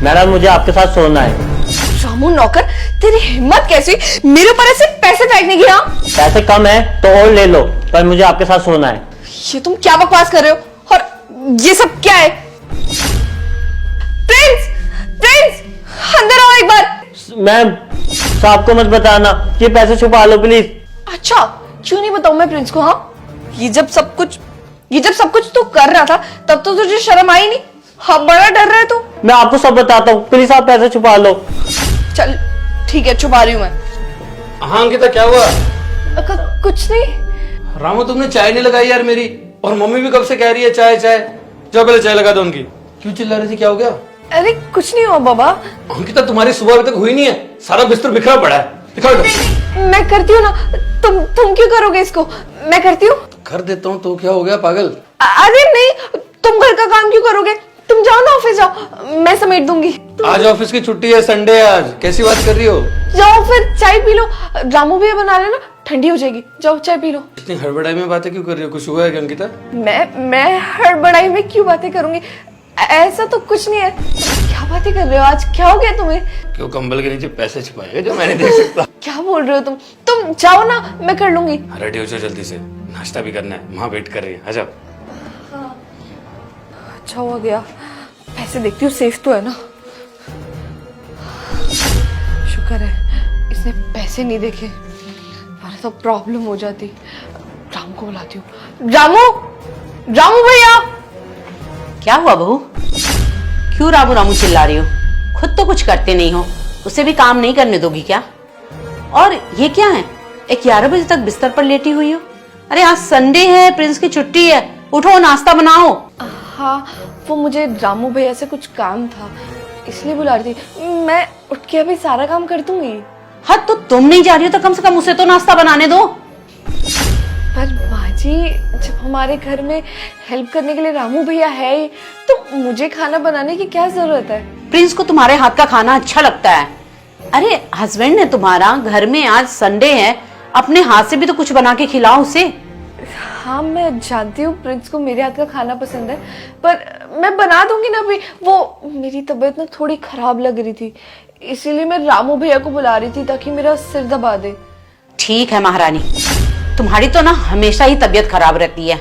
Madam मुझे आपके साथ सोना है। रामू नौकर, तेरी हिम्मत कैसी हुई मेरे ऊपर ऐसे पैसे फेंकने की? हाँ, पैसे कम है तो और ले लो, पर मुझे आपके साथ सोना है। ये तुम क्या बकवास कर रहे हो? और ये सब क्या है? प्रिंस, प्रिंस, अंदर आओ एक बार। मैम साहब को मत बताना, ये पैसे छुपा लो प्लीज। अच्छा, क्यों नहीं बताऊं मैं प्रिंस को? हाँ, ये जब सब कुछ तू कर रहा था तब तो तुझे शर्म आई नहीं? हाँ, बड़ा डर रहा है तू। मैं आपको सब बताता हूँ, प्लीज आप पैसे छुपा लो। चल ठीक है, छुपा रही हूँ मैं। हाँ अंकिता, क्या हुआ? कुछ नहीं। रामू तुमने चाय नहीं लगाई यार मेरी, और मम्मी भी कब से कह रही है चाय चाय। जाओ पहले चाय लगा दो उनकी। क्यों चिल्ला रही थी, क्या हो गया? अरे कुछ नहीं हुआ बाबा। अंकिता तुम्हारी सुबह अभी तक हुई नहीं है, सारा बिस्तर बिखरा पड़ा है। दिखाओ इधर। मैं करती हूँ ना। तुम क्यों करोगे इसको? मैं करती हूँ। कर देता हूँ तो क्या हो गया पागल? अरे नहीं, तुम घर का काम क्यों करोगे? तुम जाओ ना, ऑफिस जाओ, मैं समेट दूंगी। आज ऑफिस की छुट्टी है, संडे है आज। कैसी बात कर रही हो? जाओ फिर चाय पी लो, रामू भैया बना लेना, ठंडी हो जाएगी। जाओ चाय पी लो। इतनी हड़बड़ाई में बातें क्यों कर रही हो? कुछ हुआ है क्या अंकिता? मैं हड़बड़ाई में क्यों बातें करूंगी? ऐसा तो कुछ नहीं है। क्या बातें कर रहे हो? आज क्या हो गया तुम्हें? क्यों कंबल के नीचे पैसे छिपाए जो मैं नहीं देख सकता? क्या बोल रहे हो तुम जाओ ना, मैं कर लूंगी। रेडी हो जाओ जल्दी से, नाश्ता भी करना है, माँ वेट कर रही है। आ जाओ। अच्छा हुआ गया, पैसे देखती हूँ सेफ तो है ना। शुक्र है इसने पैसे नहीं देखे, वरना तो प्रॉब्लम हो जाती। रामू को बुलाती हूँ। रामू भैया। क्या हुआ बहू? क्यों रामू रामू चिल्ला रही हो? खुद तो कुछ करते नहीं हो, उसे भी काम नहीं करने दोगी क्या? और ये क्या है, 11 बजे तक बिस्तर पर लेटी हुई हो? अरे आज संडे है, प्रिंस की छुट्टी है, उठो नाश्ता बनाओ। हाँ, वो मुझे रामू भैया से कुछ काम था, इसलिए बुला रही थी। मैं उठ के अभी सारा काम कर दूंगी। हाँ तो तुम नहीं जा रही हो तो कम से कम उसे तो नाश्ता बनाने दो। पर माँ जी, जब हमारे घर में हेल्प करने के लिए रामू भैया है ही, तो मुझे खाना बनाने की क्या जरूरत है? प्रिंस को तुम्हारे हाथ का खाना अच्छा लगता है? अरे हस्बैंड है तुम्हारा, घर में आज संडे है, अपने हाथ से भी तो कुछ बना के खिलाओ उसे। हाँ मैं जानती हूँ प्रिंस को मेरे हाथ का खाना पसंद है, पर मैं बना दूंगी ना। अभी वो मेरी तबीयत ना थोड़ी खराब लग रही थी, इसीलिए मैं रामू भैया को बुला रही थी ताकि मेरा सिर दबा दे। ठीक है महारानी, तुम्हारी तो ना हमेशा ही तबीयत खराब रहती है,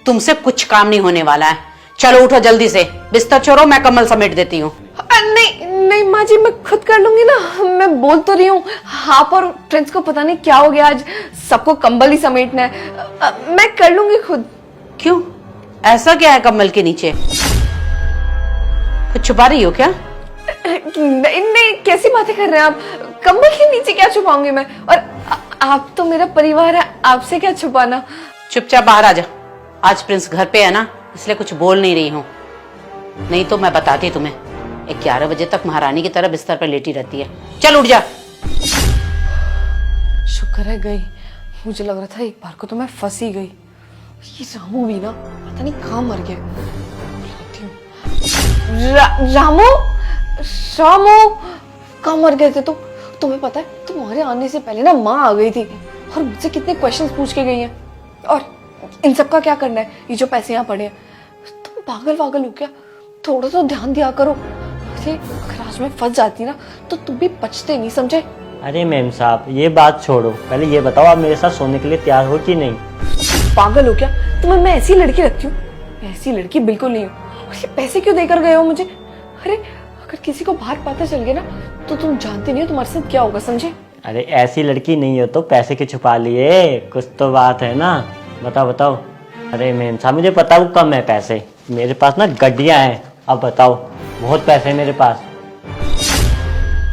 तुमसे कुछ काम नहीं होने वाला है। चलो उठो जल्दी से, बिस्तर छोड़ो, मैं कम्बल समेट देती हूँ। नहीं नहीं माँ जी, मैं खुद कर लूंगी ना। मैं बोल तो रही हूँ, आप और प्रिंस को पता नहीं क्या हो गया, आज सबको कंबल ही समेटना है। मैं कर लूंगी खुद। क्यों, ऐसा क्या है कम्बल के नीचे? कुछ छुपा रही हो क्या? नहीं, कैसी बातें कर रहे हैं आप? कंबल के नीचे क्या छुपाऊंगी मैं? और आप तो मेरा परिवार है, आपसे क्या छुपाना। चुपचाप बाहर आ जा, आज प्रिंस घर पे है ना, इसलिए कुछ बोल नहीं रही हूँ, नहीं तो मैं बताती तुम्हें। 11 बजे तक महारानी की तरह बिस्तर पर लेटी रहती है। चल उठ जा। शुक्र है गई, मुझे लग रहा था एक बार को तो मैं फंस ही गई। ये रामू भी ना पता नहीं कहाँ मर गया। रामू कहाँ मर गए थे तुम? तुम्हें पता है तुम्हारे आने से पहले ना माँ आ गई थी और मुझसे कितने क्वेश्चंस पूछ के गई हैं। और इन सब का क्या करना है? ये जो पैसे यहाँ पड़े हैं, तुम पागल हो क्या? थोड़ा तो ध्यान दिया करो। अगर आज मैं फंस जाती ना तो तुम भी बचते नहीं, समझे? अरे मैम साहब ये बात छोड़ो, पहले ये बताओ आप मेरे साथ सोने के लिए तैयार हो कि नहीं? पागल हो क्या? तुम्हें मैं ऐसी लड़की रखती हूँ? ऐसी लड़की बिल्कुल नहीं हूँ। और ये पैसे क्यों देकर गए हो मुझे? अरे अगर किसी को बाहर पता चल गया ना तो तुम जानते नहीं हो तुम्हारे साथ क्या होगा, समझे? अरे ऐसी लड़की नहीं हो तो पैसे क्यों छुपा लिए? कुछ तो बात है ना, बताओ। अरे मैम साहब मुझे पता वो कम है पैसे, मेरे पास ना गड्डियाँ हैं। अब बताओ, बहुत पैसे है मेरे पास।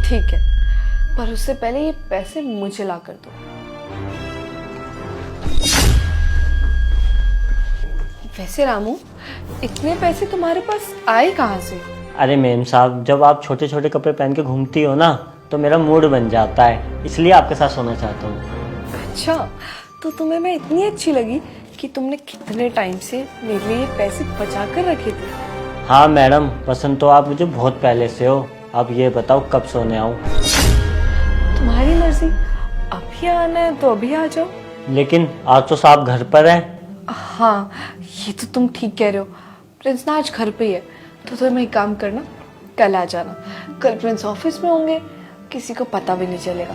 ठीक है, पर उससे पहले ये पैसे मुझे ला कर दो। वैसे रामू, इतने पैसे तुम्हारे पास आए कहाँ से? अरे मैम साहब, जब आप छोटे छोटे कपड़े पहन के घूमती हो ना तो मेरा मूड बन जाता है, इसलिए आपके साथ सोना चाहता हूँ। अच्छा, तो तुम्हें मैं इतनी अच्छी लगी कि तुमने कितने टाइम से मेरे लिए पैसे बचा कर रखे थे? हाँ मैडम, पसंद तो आप मुझे बहुत पहले से हो। अब ये बताओ कब सोने आऊँ? तुम्हारी मर्जी, अभी आना है तो अभी आ जाओ। लेकिन आज तो साहब घर पर है। हाँ, ये तो तुम ठीक कह रहे हो। प्रिंस ना आज घर पे ही है, तो तुम्हें एक काम करना, कल आ जाना। कल प्रिंस ऑफिस में होंगे, किसी को पता भी नहीं चलेगा।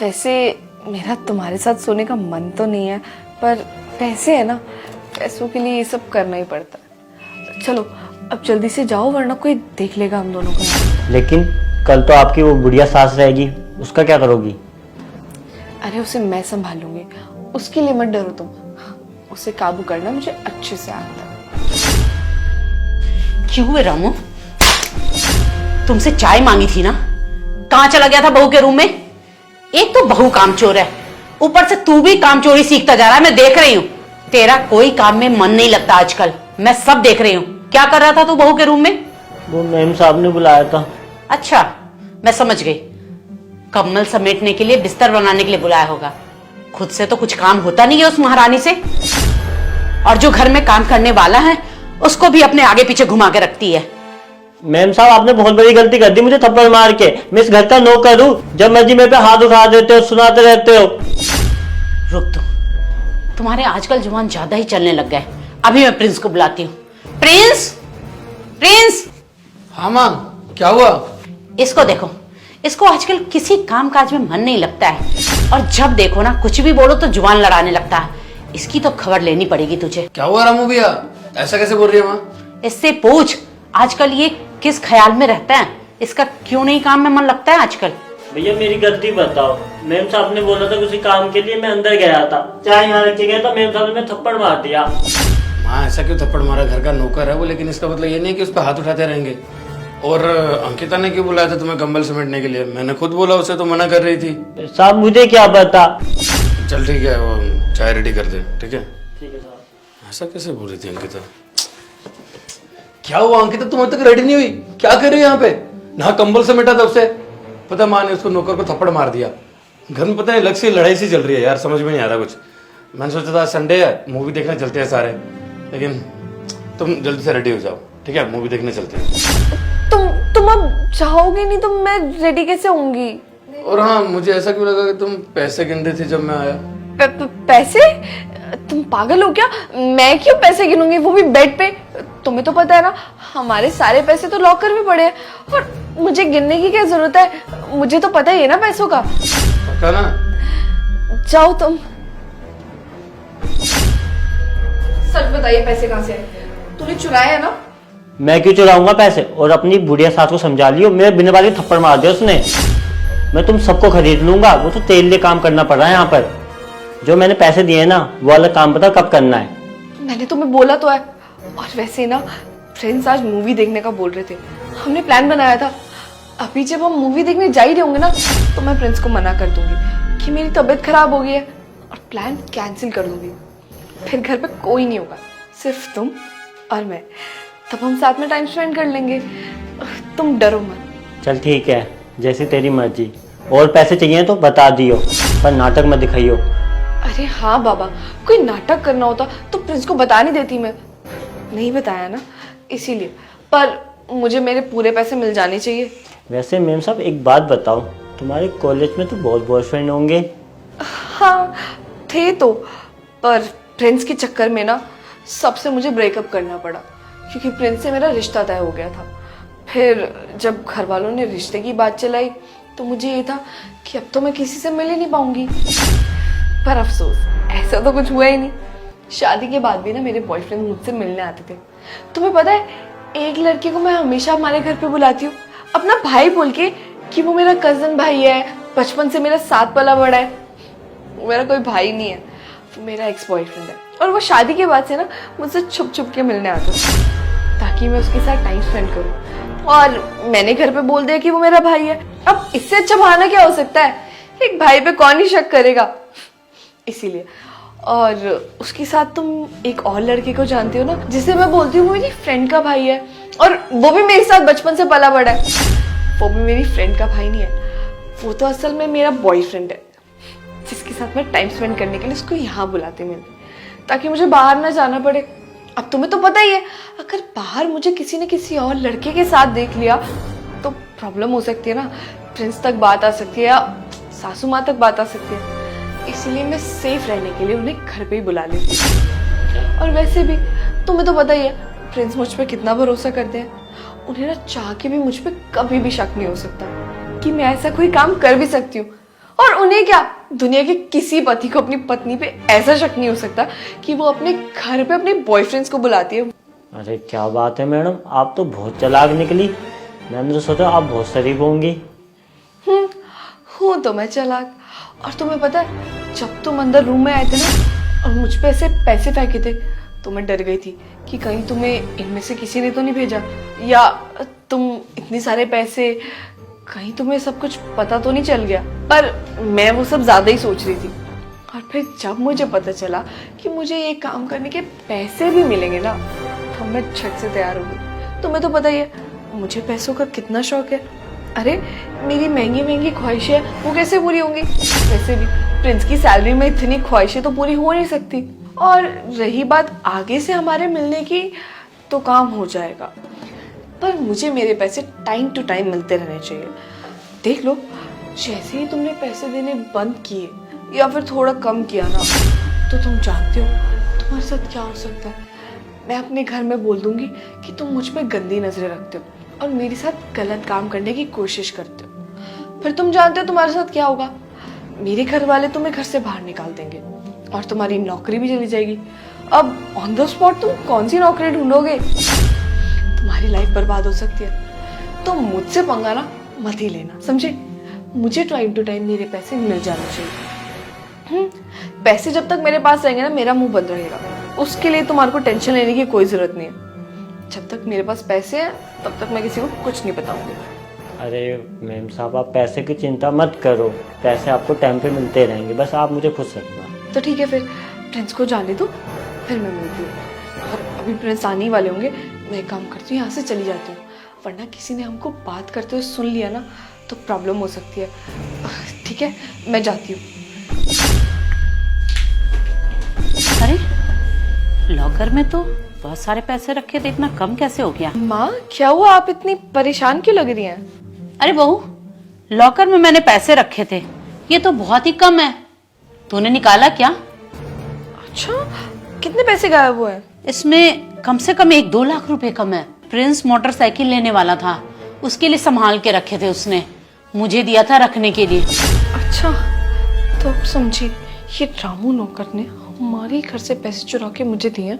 वैसे मेरा तुम्हारे साथ सोने का मन तो नहीं है, पर पैसे है ना, पैसों के लिए ये सब करना ही पड़ता है। चलो अब जल्दी से जाओ, वरना कोई देख लेगा हम दोनों को। लेकिन कल तो आपकी वो बुढ़िया सास रहेगी, उसका क्या करोगी? अरे उसे मैं संभालूंगी, उसके लिए मत डरो तुम। उसे काबू करना मुझे अच्छे से आता है। क्यों है रामू? तुमसे चाय मांगी थी ना, कहां चला गया था बहू के रूम में? एक तो बहू कामचोर है, ऊपर से तू भी कामचोरी सीखता जा रहा है। मैं देख रही हूँ तेरा कोई काम में मन नहीं लगता आजकल, मैं सब देख रही हूँ। क्या कर रहा था तू बहू के रूम में? वो मैम साहब ने बुलाया था। अच्छा, मैं समझ गई, कम्बल समेटने के लिए, बिस्तर बनाने के लिए बुलाया होगा। खुद से तो कुछ काम होता नहीं है उस महारानी से, और जो घर में काम करने वाला है उसको भी अपने आगे पीछे घुमा के रखती है। मैम साहब आपने बहुत बड़ी गलती कर दी मुझे थप्पड़ मार के। मैं इस घर का नौकर हूँ, जब मर्जी मेरे पे हाथ उठा देते हो, सुनाते रहते हो। रुक तू, तुम्हारे आजकल जुबान ज्यादा ही चलने लग गए। अभी मैं प्रिंस को बुलाती हूँ। Prince, Prince. हाँ माँ, क्या हुआ? इसको देखो, इसको आजकल किसी काम काज में मन नहीं लगता है, और जब देखो ना कुछ भी बोलो तो जुबान लड़ाने लगता है। इसकी तो खबर लेनी पड़ेगी तुझे। क्या हुआ रामू भैया, ऐसा कैसे बोल रही है माँ? इससे पूछ, आजकल ये किस ख्याल में रहता है, इसका क्यों नहीं काम में मन लगता है आजकल? भैया मेरी गलती बताओ, मैम साहब ने बोला था किसी काम के लिए, मैं अंदर गया था, चाय यहाँ रख के गया था, मैम साहब ने थप्पड़ मार दिया। माँ ऐसा क्यों थप्पड़ मारा? घर का नौकर है वो, लेकिन इसका मतलब ये नहीं कि उस पर हाथ उठाते रहेंगे। और अंकिता ने क्यों बुलाया था तुम्हें कंबल समेटने के लिए? मैंने खुद बोला, उसे तो मना कर रही थी। साहब मुझे क्या पता। चल ठीक है, वो चाय रेडी कर दे। ठीक है ठीक है साहब। ऐसा कैसे बोल रही थी अंकिता? क्या हुआ अंकिता, तुम अभी तक रेडी नहीं हुई? क्या कर रही है यहाँ पे? ना कंबल समेटा तब से। पता माँ ने उसको नौकर को थप्पड़ मार दिया। घर में पता है अलग से लड़ाई सी चल रही है यार, समझ में नहीं आ रहा कुछ। मैंने सोचा था संडे है, मूवी देखने चलते हैं सारे, लेकिन तुम जल्दी से रेडी हो जाओ। ठीक है, मूवी देखने चलते हैं। तुम अब चाहोगे नहीं तो मैं रेडी कैसे होंगी? और हाँ, मुझे ऐसा क्यों लगा कि तुम पैसे गिन रही थी जब मैं आया? पैसे? तुम पागल हो क्या? मैं क्यों पैसे गिनूंगी, वो भी बेड पे? तुम्हें तो पता है ना, हमारे सारे पैसे तो लॉकर में पड़े हैं, और मुझे गिनने की क्या जरूरत है? मुझे तो पता ही है ना पैसों का। पक्का ना? जाओ तुम। सच बताइए पैसे कहाँ से आए? तूने चुराया है ना? मैं क्यों चुराऊंगा पैसे? और अपनी बुढ़िया सास को समझा लियो, मेरे बिना बात के थप्पड़ मार दिया उसने। मैं तुम सबको खरीद लूंगा, वो तो तेल लिए काम करना पड़ रहा है यहाँ पर। जो मैंने पैसे दिए ना, वो वाला काम पता कब करना है? मैंने तुम्हें बोला तो है। और वैसे ना, फ्रेंड्स आज मूवी देखने का बोल रहे थे, हमने प्लान बनाया था। अभी जब हम मूवी देखने जा ही रहे होंगे ना, तो मैं प्रिंस को मना कर दूंगी कि मेरी तबीयत खराब हो गई है, और प्लान कैंसिल कर दूंगी। फिर घर पे कोई नहीं होगा, सिर्फ तुम और मैं। तब हम साथ में टाइम स्पेंड कर लेंगे। तुम डरो मत। चल ठीक है, जैसी तेरी मर्जी। और पैसे चाहिए तो बता दियो, पर नाटक मत दिखाइयो। अरे हाँ बाबा, कोई नाटक करना होता तो प्रिंस को बता नहीं देती मैं। नहीं बताया ना, इसीलिए। पर मुझे मेरे पूरे पैसे मिल जाने चाहिए। वैसे मैम साहब एक बात बताओ, तुम्हारे कॉलेज में तो बहुत बॉयफ्रेंड होंगे? हाँ थे तो, पर प्रिंस के चक्कर में ना सबसे मुझे ब्रेकअप करना पड़ा, क्योंकि प्रिंस से मेरा रिश्ता तय हो गया था। फिर जब घर वालों ने रिश्ते की बात चलाई तो मुझे ये था कि अब तो मैं किसी से मिल ही नहीं पाऊंगी। पर अफसोस, ऐसा तो कुछ हुआ ही नहीं। शादी के बाद भी ना मेरे बॉयफ्रेंड मुझसे मिलने आते थे। तुम्हें पता है, एक लड़के को मैं हमेशा हमारे घर पे बुलाती हूँ, अपना भाई बोल के, कि वो मेरा कजन भाई है, बचपन से मेरा साथ पला बड़ा है। वो मेरा कोई भाई नहीं है, वो मेरा एक्स बॉयफ्रेंड है। और वो शादी के बाद से ना मुझसे छुप छुप के मिलने आता था, ताकि मैं उसके साथ टाइम स्पेंड करूँ। और मैंने घर पे बोल दिया कि वो मेरा भाई है। अब इससे अच्छा बहाना क्या हो सकता है? एक भाई पे कौन ही शक करेगा? इसीलिए। और उसके साथ तुम एक और लड़के को जानती हो ना, जिसे मैं बोलती हूँ वो मेरी फ्रेंड का भाई है, और वो भी मेरे साथ बचपन से पला बड़ा है। वो भी मेरी फ्रेंड का भाई नहीं है, वो तो असल में मेरा बॉयफ्रेंड है, जिसके साथ मैं टाइम स्पेंड करने के लिए उसको यहाँ बुलाते मिले, ताकि मुझे बाहर ना जाना पड़े। अब तुम्हें तो पता ही है, अगर बाहर मुझे किसी ने किसी और लड़के के साथ देख लिया तो प्रॉब्लम हो सकती है ना, प्रिंस तक बात आ सकती है, या सासू माँ तक बात आ सकती है। इसीलिए मैं सेफ रहने के लिए उन्हें घर पे ही बुला लेती हूँ। और वैसे भी तुम्हें तो पता ही है प्रिंस मुझ पे कितना भरोसा करते हैं, उन्हें ना चाह के भी मुझ पे कभी भी शक नहीं हो सकता कि मैं ऐसा कोई काम कर भी सकती हूँ। और उन्हें क्या, दुनिया के किसी पति को अपनी पत्नी पे ऐसा शक नहीं हो सकता कि वो अपने घर पे अपने बॉयफ्रेंड्स को बुलाती है। अरे क्या बात है मैडम, आप तो बहुत चालाक निकली। मैंने तो सोचा आप बहुत शरीफ होंगी। हूँ तो मैं चालाक। और तुम्हें पता है, जब तुम अंदर रूम में आए थे ना और मुझ पे ऐसे पैसे फेंके थे तो मैं डर गई थी कि कहीं तुम्हें इनमें से किसी ने तो नहीं भेजा, या तुम इतने सारे पैसे, कहीं तुम्हें सब कुछ पता तो नहीं चल गया। पर मैं वो सब ज्यादा ही सोच रही थी। और फिर जब मुझे पता चला कि मुझे ये काम करने के पैसे भी मिलेंगे ना, तो मैं झट से तैयार हो गई। तुम्हें तो पता ही है मुझे पैसों का कितना शौक है। अरे मेरी महंगी महंगी ख्वाहिशें वो कैसे पूरी होंगी? वैसे भी प्रिंस की सैलरी में इतनी ख्वाहिशें तो पूरी हो नहीं सकती। और रही बात आगे से हमारे मिलने की, तो काम हो जाएगा, पर मुझे मेरे पैसे टाइम टू टाइम मिलते रहने चाहिए। देख लो, जैसे ही तुमने पैसे देने बंद किए या फिर थोड़ा कम किया ना, तो तुम जानते हो तुम्हारे साथ क्या हो सकता है। मैं अपने घर में बोल दूंगी कि तुम मुझ पे गंदी नजरें रखते हो और मेरे साथ गलत काम करने की कोशिश करते हो। फिर तुम जानते हो तुम्हारे साथ क्या होगा। मेरे घर वाले तुम्हें घर से बाहर निकाल देंगे और तुम्हारी नौकरी भी चली जाएगी। अब ऑन द स्पॉट तुम कौन सी नौकरी ढूंढोगे? तुम्हारी लाइफ बर्बाद हो सकती है। तो मुझसे पंगा ना मत ही लेना, समझे? मुझे टाइम टू टाइम मेरे पैसे मिल जाने चाहिए। पैसे जब तक मेरे पास रहेंगे ना, मेरा मुंह बंद रहेगा। उसके लिए तुम्हारे को टेंशन लेने की कोई जरूरत नहीं है। जब तक मेरे पास पैसे हैं तब तक मैं किसी को कुछ नहीं बताऊंगी। अरे मैम साहब, आप पैसे की चिंता मत करो, पैसे आपको टाइम पे मिलते रहेंगे, बस आप मुझे खुश रखना। तो ठीक है, फिर प्रिंस को जाने दो, फिर मैं मिलती हूँ। और अभी प्रिंस आने ही वाले होंगे, मैं एक काम करती हूँ, यहाँ से चली जाती हूँ, वरना किसी ने हमको बात करते हुए सुन लिया ना तो प्रॉब्लम हो सकती है। ठीक है, मैं जाती हूँ। अरे लॉकर में तो बहुत सारे पैसे रखे थे, इतना कम कैसे हो गया? माँ क्या हुआ, आप इतनी परेशान क्यों लग रही हैं? अरे बहू, लॉकर में मैंने पैसे रखे थे, ये तो बहुत ही कम है। तूने निकाला क्या? अच्छा, कितने पैसे गायब हुए हैं? इसमें कम से कम 1-2 लाख रुपए कम है। प्रिंस मोटरसाइकिल लेने वाला था, उसके लिए संभाल के रखे थे उसने, मुझे दिया था रखने के लिए। अच्छा, तो अब समझी, ये रामू नौकर ने हमारे घर से पैसे चुरा के मुझे दिए।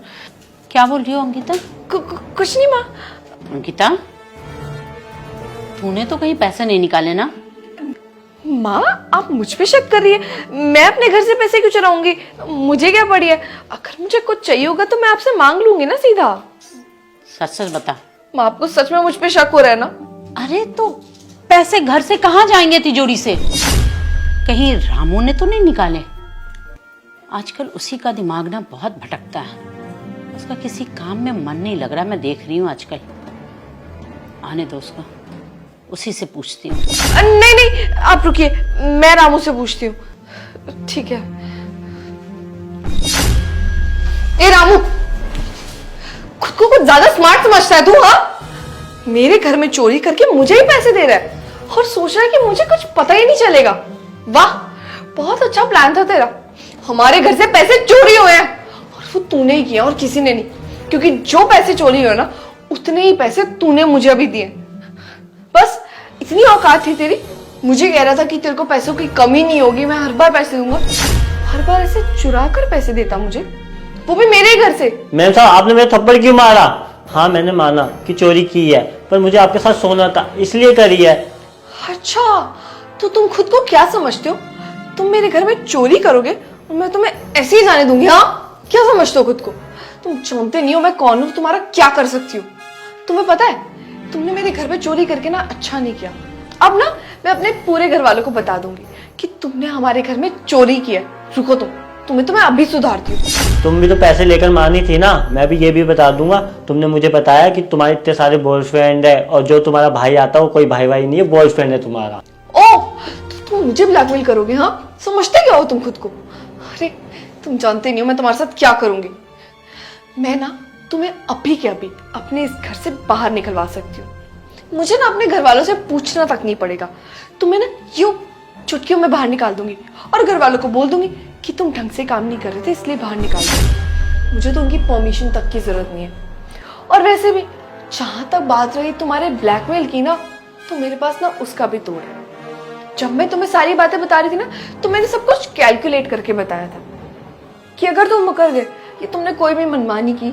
क्या बोल रही हो अंकिता? कुछ नहीं माँ। अंकिता, तूने तो कहीं पैसे नहीं निकाले ना? माँ आप मुझ पे शक कर रही है? मैं अपने घर से पैसे क्यों चुराऊंगी? मुझे क्या पड़ी है? अगर मुझे कुछ चाहिए होगा तो मैं आपसे मांग लूंगी ना सीधा। सच सच बता। माँ आपको सच में मुझ पे शक हो रहा है ना? अरे तो पैसे घर से कहाँ जाएंगे तिजोरी से? कहीं रामू ने तो नहीं निकाले? आजकल उसी का दिमाग ना बहुत भटकता है, उसका किसी काम में मन नहीं लग रहा, मैं देख रही हूँ आजकल। आने दो उसको, उसी से पूछती हूँ। नहीं नहीं, आप रुकिए, मैं रामू से पूछती हूँ। ठीक है। ए रामू, खुद को कुछ ज्यादा स्मार्ट समझता है तू? हाँ, मेरे घर में चोरी करके मुझे ही पैसे दे रहा है और सोच रहा है कि मुझे कुछ पता ही नहीं चलेगा। वाह, बहुत अच्छा प्लान था तेरा। हमारे घर से पैसे चोरी हुए हैं और वो तूने ही किया और किसी ने नहीं, क्योंकि जो पैसे चोरी हुए ना उतने ही पैसे तूने मुझे अभी दिए। बस इतनी औकात थी तेरी। मुझे कह रहा था कि तेरे को पैसों की कमी नहीं होगी, मैं हर बार पैसे दूंगा। हर बार ऐसे चुरा कर पैसे देता मुझे, वो भी मेरे ही घर से। मैम साहब, आपने मेरे थप्पड़ क्यों मारा? हाँ मैंने माना कि चोरी की है, पर मुझे आपके साथ सोना था इसलिए करी है। अच्छा, तो तुम खुद को क्या समझते हो? तुम मेरे घर में चोरी करोगे और मैं तुम्हें ऐसे ही जाने दूंगी? हाँ, क्या समझते हो खुद को? तुम जानते नहीं हो मैं कौन हूँ, तुम्हारा क्या कर सकती हूँ। तुम्हें पता है, तुमने मेरे घर में चोरी करके ना अच्छा नहीं किया। अब ना मैं अपने पूरे घर वालों को बता दूंगी कि तुमने हमारे घर में चोरी की है। रुको तुम्हें तो मैं अभी सुधारती हूँ। तुम भी तो पैसे लेकर मानी थी ना। मैं भी ये भी बता दूंगा, तुमने मुझे बताया कि तुम्हारे इतने सारे बॉयफ्रेंड है और जो तुम्हारा भाई आता है वो कोई भाई नहीं है, बॉयफ्रेंड है तुम्हारा। ओ, तो तुम मुझे ब्लैकमेल करोगे? हाँ, समझते क्या हो तुम खुद को? अरे तुम जानते नहीं हो मैं तुम्हारे साथ क्या करूंगी। मैं ना तुम्हें अभी के अभी अपने इस घर से बाहर निकलवा सकती हूँ। मुझे ना अपने घर वालों से पूछना तक नहीं पड़ेगा। तुम्हें ना यूं चुटकियों में बाहर निकाल दूंगी और घर वालों को बोल दूंगी कि तुम ढंग से काम नहीं कर रहे थे इसलिए बाहर निकाल दो। मुझे तो उनकी परमिशन तक की जरूरत नहीं है। और वैसे भी जहां तक बात रही तुम्हारे ब्लैकमेल की ना, तो मेरे पास ना उसका भी तोड़ है। जब मैं तुम्हें सारी बातें बता रही थी ना, तो मैंने सब कुछ कैलकुलेट करके बताया था कि अगर तुम मुकर गए कि तुमने कोई भी मनमानी की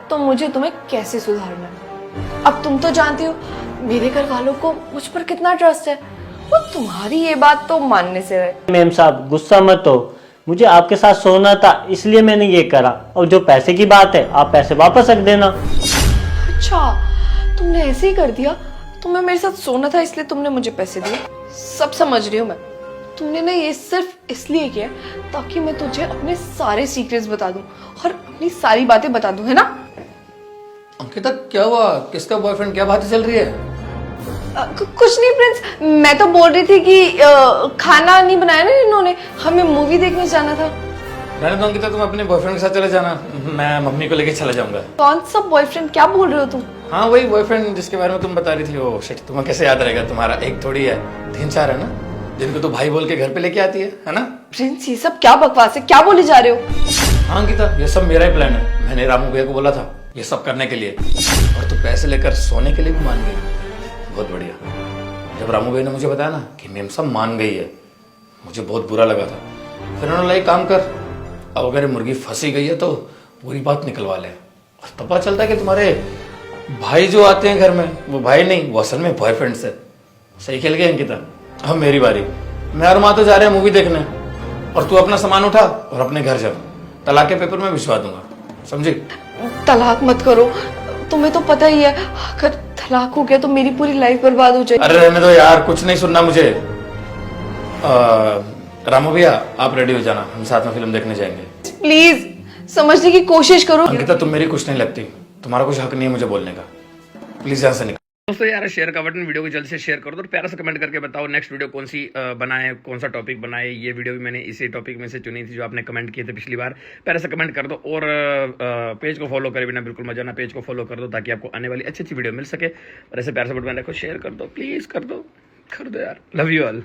तो मुझे तुम्हें कैसे सुधारना है। अब तुम तो जानती हो मेरे घर वालों को मुझ पर कितना ट्रस्ट है, वो तुम्हारी ये बात तो मानने से रहे। मेम साहब गुस्सा मत हो, मुझे आपके साथ सोना था इसलिए मैंने ये करा। और जो पैसे की बात है, आप पैसे वापस रख देना। अच्छा, तुमने ऐसे ही कर दिया? तुम्हें मेरे साथ सोना था इसलिए तुमने मुझे पैसे दिए? सब समझ रही हूँ मैं। तुमने ना ये सिर्फ इसलिए किया ताकि मैं तुझे अपने सारे सीक्रेट्स बता दूं और अपनी सारी बातें बता दूं, है ना? अंकिता क्या हुआ? किसका बॉयफ्रेंड? क्या बातें चल रही है? कुछ नहीं प्रिंस, मैं तो बोल रही थी कि खाना नहीं बनाया ना इन्होंने, हमें मूवी देखने जाना था। रहने दो अंकिता, तुम अपने बॉयफ्रेंड के साथ चले जाना, मैं मम्मी को लेके चला जाऊंगा। कौन सा बॉयफ्रेंड? क्या बोल रहे हो तुम? हाँ वही बॉयफ्रेंड जिसके बारे में तुम बता रही थी। ओ शिट, तुम्हें कैसे याद रहेगा? तुम्हारा एक थोड़ी है, 3-4 है ना, जिनको तो भाई बोल के घर पे लेके आती है ना? प्रिंस ये सब क्या बकवास है, क्या बोले जा रहे हो? हाँ अंकिता, ये सब मेरा ही प्लान है। मैंने रामू भैया को बोला था ये सब करने के लिए, और तू पैसे लेकर सोने के लिए भी मान गई। बहुत बढ़िया। जब रामू भैया ने मुझे बताया ना कि मेम सब मान गई है, मुझे बहुत बुरा लगा था। फिर उन्होंने बोला एक काम कर, अब अगर ये मुर्गी फंसी गई है तो पूरी बात निकलवा ले। और तब पता चलता है कि तुम्हारे भाई जो आते हैं घर में, वो भाई नहीं, वो असल में बॉयफ्रेंड से। सही खेल गए अंकिता। अब मेरी बारी। मैं और माँ तो जा रहे हैं मूवी देखने, और तू अपना सामान उठा और अपने घर जा। तलाक के पेपर में भिजवा दूंगा, समझी? तलाक मत करो, तुम्हें तो पता ही है अगर तलाक हो गया तो मेरी पूरी लाइफ बर्बाद हो जाएगी। अरे रहने दो यार, कुछ नहीं सुनना मुझे। रामू भैया आप रेडी हो जाना, हम साथ में फिल्म देखने जाएंगे। प्लीज समझने की कोशिश करो। अंकिता तुम मेरी कुछ नहीं लगती, तुम्हारा कुछ हक नहीं है मुझे बोलने का। प्लीज यहाँ से निकल। दोस्तों यार शेयर का बटन, वीडियो को जल्द से शेयर कर दो और प्यारा सा कमेंट करके बताओ नेक्स्ट वीडियो कौन सी बनाए, कौन सा टॉपिक बनाए। ये वीडियो भी मैंने इसी टॉपिक में से चुनी थी जो आपने कमेंट किए थे पिछली बार। प्यारा सा कमेंट कर दो और पेज को फॉलो करे बिना बिल्कुल मजा ना, पेज को फॉलो कर दो ताकि आपको आने वाली अच्छी अच्छी वीडियो मिल सके। और ऐसे प्यारा सा बटन रखो, शेयर कर दो, प्लीज कर दो यार। Love you all.